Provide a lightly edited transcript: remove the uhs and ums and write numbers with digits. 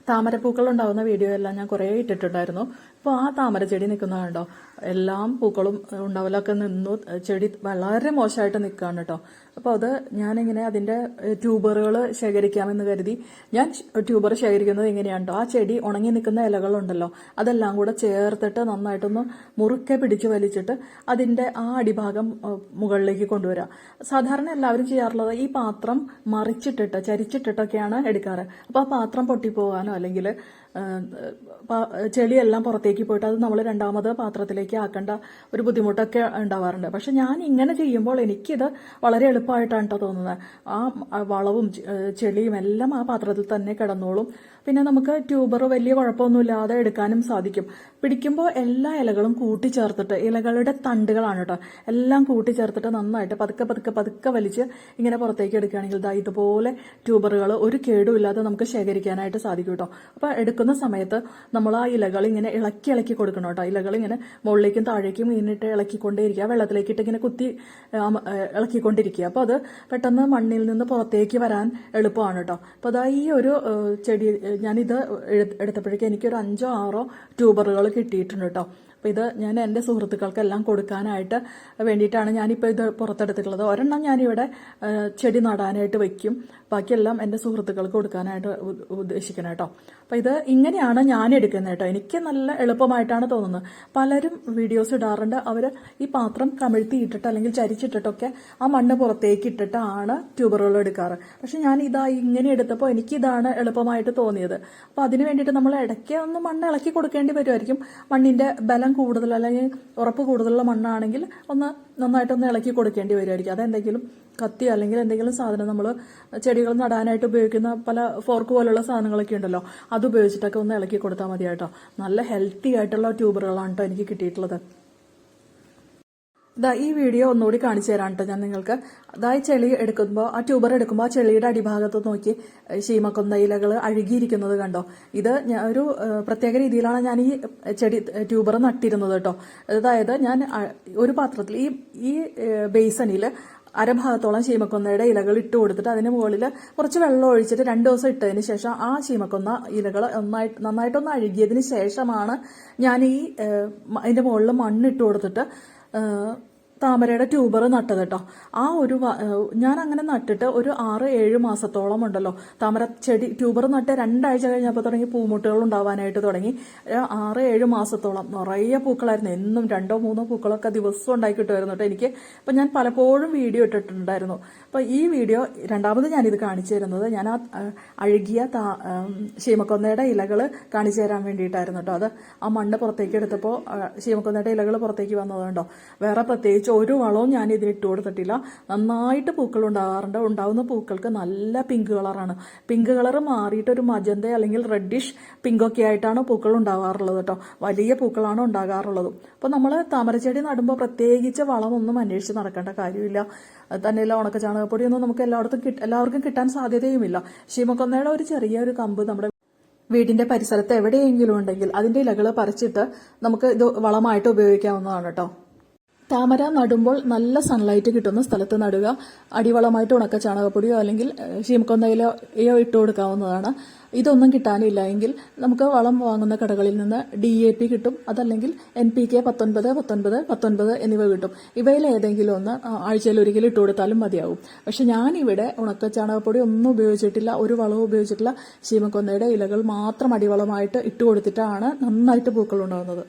താമരപ്പൂക്കൾ ഉണ്ടാകുന്ന വീഡിയോ എല്ലാം ഞാൻ കുറേ ഇട്ടിട്ടുണ്ടായിരുന്നു. അപ്പോൾ ആ താമര ചെടി നിൽക്കുന്നത് കണ്ടോ, എല്ലാം പൂക്കളും ഉണ്ടാവലൊക്കെ നിന്നു, ചെടി വളരെ മോശമായിട്ട് നിൽക്കുകയാണ് കേട്ടോ. അപ്പോൾ അത് ഞാനിങ്ങനെ അതിൻ്റെ ട്യൂബറുകൾ ശേഖരിക്കാമെന്ന് കരുതി ഞാൻ ട്യൂബർ ശേഖരിക്കുന്നത് എങ്ങനെയാണോ, ആ ചെടി ഉണങ്ങി നിൽക്കുന്ന ഇലകളുണ്ടല്ലോ അതെല്ലാം കൂടെ ചേർത്തിട്ട് നന്നായിട്ടൊന്ന് മുറുക്കെ പിടിച്ച് വലിച്ചിട്ട് അതിൻ്റെ ആ അടിഭാഗം മുകളിലേക്ക് കൊണ്ടുവരിക. സാധാരണ എല്ലാവരും ചെയ്യാറുള്ളത് ഈ പാത്രം മറിച്ചിട്ടിട്ട് ചരിച്ചിട്ടിട്ടൊക്കെയാണ് എടുക്കാറ്. അപ്പോൾ ആ പാത്രം പൊട്ടിപ്പോകാനോ അല്ലെങ്കിൽ ചെളിയെല്ലാം പുറത്തേക്ക് പോയിട്ട് അത് നമ്മൾ രണ്ടാമത് പാത്രത്തിലേക്ക് ആക്കേണ്ട ഒരു ബുദ്ധിമുട്ടൊക്കെ ഉണ്ടാവാറുണ്ട്. പക്ഷെ ഞാൻ ഇങ്ങനെ ചെയ്യുമ്പോൾ എനിക്കിത് വളരെ എളുപ്പമായിട്ടാണ് കേട്ടോ തോന്നുന്നത്. ആ വളവും ചെളിയും എല്ലാം ആ പാത്രത്തിൽ തന്നെ കിടന്നോളും. പിന്നെ നമുക്ക് ട്യൂബർ വലിയ കുഴപ്പമൊന്നുമില്ലാതെ എടുക്കാനും സാധിക്കും. പിടിക്കുമ്പോൾ എല്ലാ ഇലകളും കൂട്ടിച്ചേർത്തിട്ട്, ഇലകളുടെ തണ്ടുകളാണ് കേട്ടോ, എല്ലാം കൂട്ടിച്ചേർത്തിട്ട് നന്നായിട്ട് പതുക്കെ പതുക്കെ പതുക്കെ വലിച്ച് ഇങ്ങനെ പുറത്തേക്ക് എടുക്കുകയാണെങ്കിൽ ഇതുപോലെ ട്യൂബറുകൾ ഒരു കേടുമില്ലാതെ നമുക്ക് ശേഖരിക്കാനായിട്ട് സാധിക്കും കേട്ടോ. അപ്പോൾ എടുക്കുന്ന സമയത്ത് നമ്മൾ ആ ഇലകൾ ഇങ്ങനെ ഇളക്കി കൊടുക്കണം കേട്ടോ. ഇലകൾ ഇങ്ങനെ മുകളിലേക്കും താഴേക്കും ഇങ്ങനെയിട്ട് ഇളക്കിക്കൊണ്ടേയിരിക്കുക, വെള്ളത്തിലേക്കിട്ട് ഇങ്ങനെ കുത്തി ഇളക്കിക്കൊണ്ടിരിക്കുക. അപ്പോൾ അത് പെട്ടെന്ന് മണ്ണിൽ നിന്ന് പുറത്തേക്ക് വരാൻ എളുപ്പമാണ് കേട്ടോ. അപ്പോൾ അതാ ഈ ഒരു ചെടി ഞാനിത് എടുത്തപ്പോഴേക്കും എനിക്കൊരു 5-6 ട്യൂബറുകൾ കിട്ടിയിട്ടുണ്ട് കേട്ടോ. അപ്പോൾ ഇത് ഞാൻ എൻ്റെ സുഹൃത്തുക്കൾക്കെല്ലാം കൊടുക്കാനായിട്ട് വേണ്ടിയിട്ടാണ് ഞാനിപ്പോൾ ഇത് പുറത്തെടുത്തിട്ടുള്ളത്. ഒരെണ്ണം ഞാനിവിടെ ചെടി നടാനായിട്ട് വയ്ക്കും, ബാക്കിയെല്ലാം എൻ്റെ സുഹൃത്തുക്കൾക്ക് കൊടുക്കാനായിട്ട് ഉദ്ദേശിക്കണം കേട്ടോ. അപ്പോൾ ഇത് ഇങ്ങനെയാണ് ഞാൻ എടുക്കുന്നത് കേട്ടോ. എനിക്ക് നല്ല എളുപ്പമായിട്ടാണ് തോന്നുന്നത്. പലരും വീഡിയോസ് ഇടാറുണ്ട്, അവർ ഈ പാത്രം കമിഴ്ത്തിയിട്ടിട്ട് അല്ലെങ്കിൽ ചരിച്ചിട്ടിട്ടൊക്കെ ആ മണ്ണ് പുറത്തേക്ക് ഇട്ടിട്ടാണ് ട്യൂബറുകൾ എടുക്കാറ്. പക്ഷെ ഞാൻ ഇതാ ഇങ്ങനെ എടുത്തപ്പോൾ എനിക്കിതാണ് എളുപ്പമായിട്ട് തോന്നിയത്. അപ്പോൾ അതിന് വേണ്ടിയിട്ട് നമ്മൾ ഇടയ്ക്ക് ഒന്ന് മണ്ണ് ഇളക്കി കൊടുക്കേണ്ടി വരുമായിരിക്കും. മണ്ണിൻ്റെ ബലം കൂടുതൽ അല്ലെങ്കിൽ ഉറപ്പ് കൂടുതലുള്ള മണ്ണാണെങ്കിൽ ഒന്ന് നന്നായിട്ടൊന്ന് ഇളക്കി കൊടുക്കേണ്ടി വരുമായിരിക്കും. അതെന്തെങ്കിലും കത്തി അല്ലെങ്കിൽ എന്തെങ്കിലും സാധനം നമ്മൾ ചെടികൾ നടാനായിട്ട് ഉപയോഗിക്കുന്ന പല ഫോർക്ക് പോലുള്ള സാധനങ്ങളൊക്കെ ഉണ്ടല്ലോ, അത് ഉപയോഗിച്ചിട്ടൊക്കെ ഒന്ന് ഇളക്കി കൊടുത്താൽ മതി കേട്ടോ. നല്ല ഹെൽത്തി ആയിട്ടുള്ള ട്യൂബറുകളാണ് കേട്ടോ എനിക്ക് കിട്ടിയിട്ടുള്ളത്. ഇതാ ഈ വീഡിയോ ഒന്നുകൂടി കാണിച്ചു തരാം കേട്ടോ ഞാൻ നിങ്ങൾക്ക്. അതായത് ചെളി എടുക്കുമ്പോൾ, ആ ട്യൂബർ എടുക്കുമ്പോൾ ആ ചെളിയുടെ അടിഭാഗത്ത് നോക്കി ശീമക്കൊന്ന ഇലകൾ അഴുകിയിരിക്കുന്നത് കണ്ടോ. ഇത് ഒരു പ്രത്യേക രീതിയിലാണ് ഞാൻ ഈ ട്യൂബർ നട്ടിരുന്നത് കേട്ടോ. അതായത് ഞാൻ ഒരു പാത്രത്തിൽ ഈ ബേസണിൽ അരഭാഗത്തോളം ശീമക്കൊന്നയുടെ ഇലകൾ ഇട്ട് കൊടുത്തിട്ട് അതിന് മുകളിൽ കുറച്ച് വെള്ളം ഒഴിച്ചിട്ട് 2 ദിവസം ഇട്ടതിന് ശേഷം ആ ശീമക്കൊന്ന ഇലകൾ നന്നായിട്ടൊന്ന് അഴുകിയതിന് ശേഷമാണ് ഞാൻ അതിൻ്റെ മുകളിൽ മണ്ണിട്ട് കൊടുത്തിട്ട് താമരയുടെ ട്യൂബർ നട്ടത് കേട്ടോ. ആ ഒരു ഞാൻ അങ്ങനെ നട്ടിട്ട് ഒരു 6-7 മാസത്തോളം ഉണ്ടല്ലോ. താമര ചെടി ട്യൂബർ നട്ട് 2 ആഴ്ച കഴിഞ്ഞപ്പോൾ തുടങ്ങി പൂമുട്ടുകൾ ഉണ്ടാവാനായിട്ട് തുടങ്ങി. 6-7 മാസത്തോളം നിറയെ പൂക്കളായിരുന്നു. എന്നും 2-3 പൂക്കളൊക്കെ ദിവസവും ഉണ്ടാക്കി കിട്ടുമായിരുന്നു കേട്ടോ എനിക്ക്. അപ്പം ഞാൻ പലപ്പോഴും വീഡിയോ ഇട്ടിട്ടുണ്ടായിരുന്നു. അപ്പോൾ ഈ വീഡിയോ രണ്ടാമത് ഞാനിത് കാണിച്ചു തരുന്നത് ഞാൻ ആ അഴുകിയ ശീമക്കൊന്നയുടെ ഇലകൾ കാണിച്ചു തരാൻ വേണ്ടിയിട്ടായിരുന്നു കേട്ടോ. അത് ആ മണ്ണ് പുറത്തേക്ക് എടുത്തപ്പോൾ ശീമക്കൊന്നയുടെ ഇലകൾ പുറത്തേക്ക് വന്നതുകൊണ്ടോ. വേറെ പ്രത്യേകിച്ച് ഒരു വളവും ഞാൻ ഇതിനിട്ട് കൊടുത്തിട്ടില്ല. നന്നായിട്ട് പൂക്കൾ ഉണ്ടാകാറുണ്ട്. ഉണ്ടാകുന്ന പൂക്കൾക്ക് നല്ല പിങ്ക് കളറാണ്. പിങ്ക് കളർ മാറിയിട്ട് ഒരു മജന്ത അല്ലെങ്കിൽ റെഡിഷ് പിങ്കൊക്കെ ആയിട്ടാണ് പൂക്കൾ ഉണ്ടാകാറുള്ളത് കേട്ടോ. വലിയ പൂക്കളാണ് ഉണ്ടാകാറുള്ളത്. അപ്പോൾ നമ്മൾ താമരച്ചെടി നടുമ്പോൾ പ്രത്യേകിച്ച് വളമൊന്നും അന്വേഷിച്ച് നടക്കേണ്ട കാര്യമില്ല. തന്നെയല്ല ഉണക്ക ചാണകപ്പൊടിയൊന്നും നമുക്ക് എല്ലാവർക്കും കിട്ടാൻ സാധ്യതയുമില്ല. ശീമക്കൊന്നയുടെ ഒരു ചെറിയൊരു കമ്പ് നമ്മുടെ വീടിന്റെ പരിസരത്ത് എവിടെയെങ്കിലും ഉണ്ടെങ്കിൽ അതിന്റെ ഇലകൾ പറിച്ചിട്ട് നമുക്ക് ഇത് വളമായിട്ട് ഉപയോഗിക്കാവുന്നതാണ് കേട്ടോ. താമര നടുമ്പോൾ നല്ല സൺലൈറ്റ് കിട്ടുന്ന സ്ഥലത്ത് നടുക. അടിവളമായിട്ട് ഉണക്ക ചാണകപ്പൊടിയോ അല്ലെങ്കിൽ ശീമക്കൊന്നയിലയോ ഇട്ട് കൊടുക്കാവുന്നതാണ്. ഇതൊന്നും കിട്ടാനില്ല എങ്കിൽ നമുക്ക് വളം വാങ്ങുന്ന കടകളിൽ നിന്ന് DAP കിട്ടും, അതല്ലെങ്കിൽ NPK 19, 19, 19 എന്നിവ കിട്ടും. ഇവയിൽ ഏതെങ്കിലും ഒന്ന് ആഴ്ചയിൽ ഒരിക്കലും ഇട്ട് കൊടുത്താലും മതിയാവും. പക്ഷെ ഞാനിവിടെ ഉണക്ക ചാണകപ്പൊടി ഒന്നും ഉപയോഗിച്ചിട്ടില്ല, ഒരു വളവും ഉപയോഗിച്ചിട്ടില്ല. ശീമക്കൊന്നയുടെ ഇലകൾ മാത്രം അടിവളമായിട്ട് ഇട്ട് കൊടുത്തിട്ടാണ് നന്നായിട്ട് പൂക്കൾ ഉണ്ടാകുന്നത്.